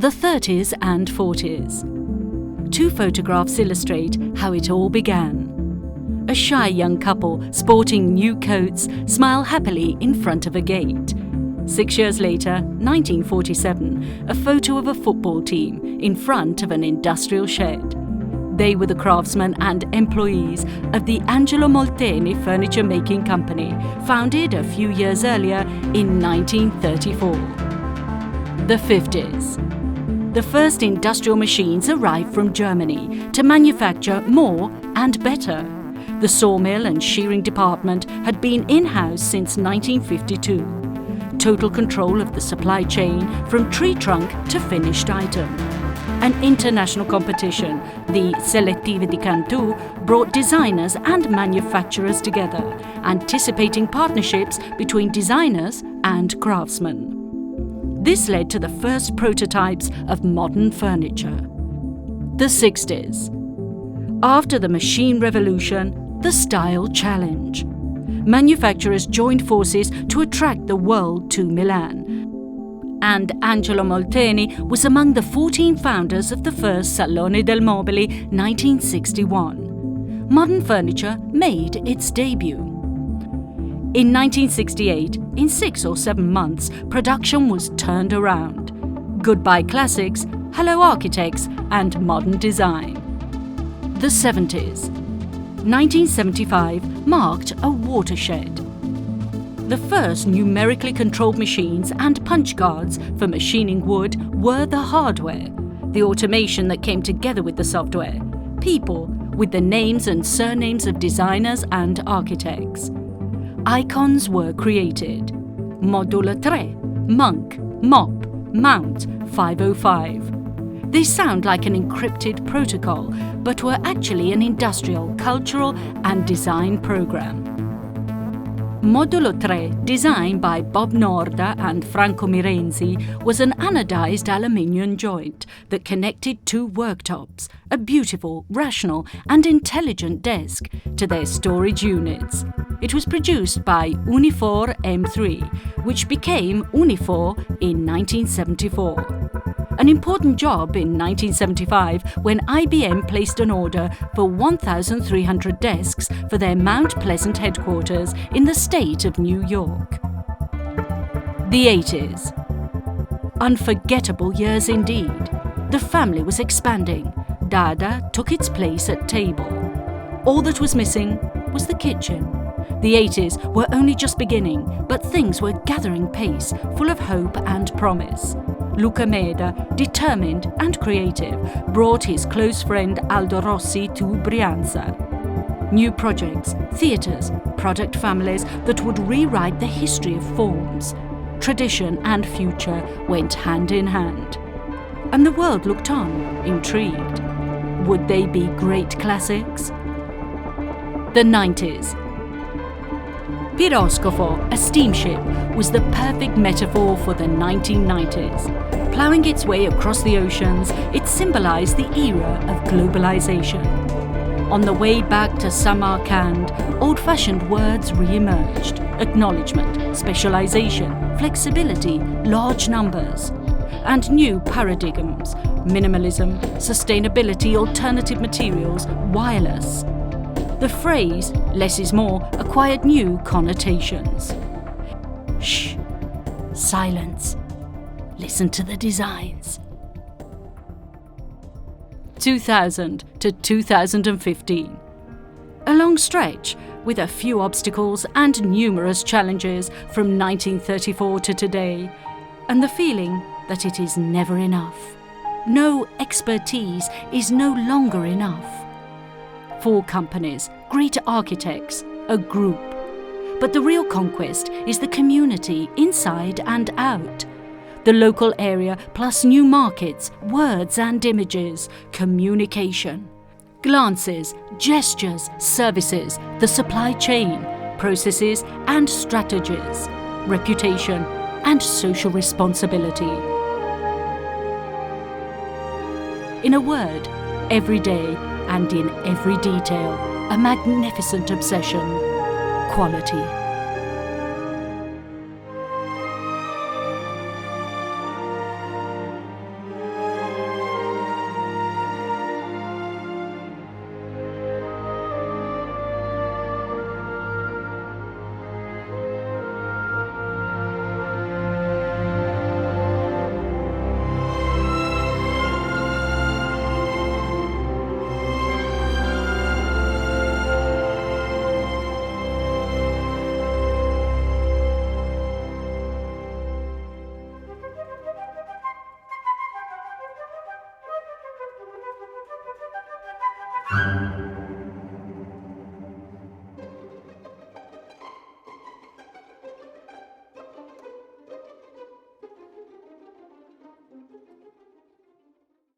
the 30s and 40s. Two photographs illustrate how it all began. A shy young couple sporting new coats smile happily in front of a gate. 6 years later, 1947, a photo of a football team in front of an industrial shed. They were the craftsmen and employees of the Angelo Molteni furniture making company, founded a few years earlier in 1934. The 50s. The first industrial machines arrived from Germany to manufacture more and better. The sawmill and shearing department had been in-house since 1952. Total control of the supply chain from tree trunk to finished item. An international competition, the Selettive di Cantù, brought designers and manufacturers together, anticipating partnerships between designers and craftsmen. This led to the first prototypes of modern furniture. The 60s. After the machine revolution, the style challenge. Manufacturers joined forces to attract the world to Milan. And Angelo Molteni was among the 14 founders of the first Salone del Mobile 1961. Modern furniture made its debut. In 1968, in 6 or 7 months, production was turned around. Goodbye classics, hello architects, and modern design. The 70s. 1975 marked a watershed. The first numerically controlled machines and punch cards for machining wood were the hardware, the automation that came together with the software, people with the names and surnames of designers and architects. Icons were created. Modulo 3, Monk, Mop, Mount, 505. They sound like an encrypted protocol, but were actually an industrial, cultural and design program. Modulo 3, designed by Bob Norda and Franco Mirenzi, was an anodized aluminium joint that connected two worktops, a beautiful, rational and intelligent desk, to their storage units. It was produced by Unifor M3, which became Unifor in 1974. An important job in 1975 when IBM placed an order for 1,300 desks for their Mount Pleasant headquarters in the state of New York. The 80s. Unforgettable years indeed. The family was expanding. Dada took its place at table. All that was missing was the kitchen. The 80s were only just beginning, but things were gathering pace, full of hope and promise. Luca Meda, determined and creative, brought his close friend Aldo Rossi to Brianza. New projects, theatres, product families that would rewrite the history of forms. Tradition and future went hand in hand. And the world looked on, intrigued. Would they be great classics? The 90s. Piroscafo, a steamship, was the perfect metaphor for the 1990s. Ploughing its way across the oceans, it symbolized the era of globalization. On the way back to Samarkand, old-fashioned words re-emerged: acknowledgement, specialization, flexibility, large numbers. And new paradigms: minimalism, sustainability, alternative materials, wireless. The phrase, less is more, acquired new connotations. Shh, silence. Listen to the designs. 2000 to 2015. A long stretch with a few obstacles and numerous challenges from 1934 to today, and the feeling that it is never enough. No expertise is no longer enough. 4 companies, great architects, a group. But the real conquest is the community inside and out. The local area plus new markets, words and images, communication. Glances, gestures, services, the supply chain, processes and strategies, reputation and social responsibility. In a word, every day and in every detail, a magnificent obsession, quality.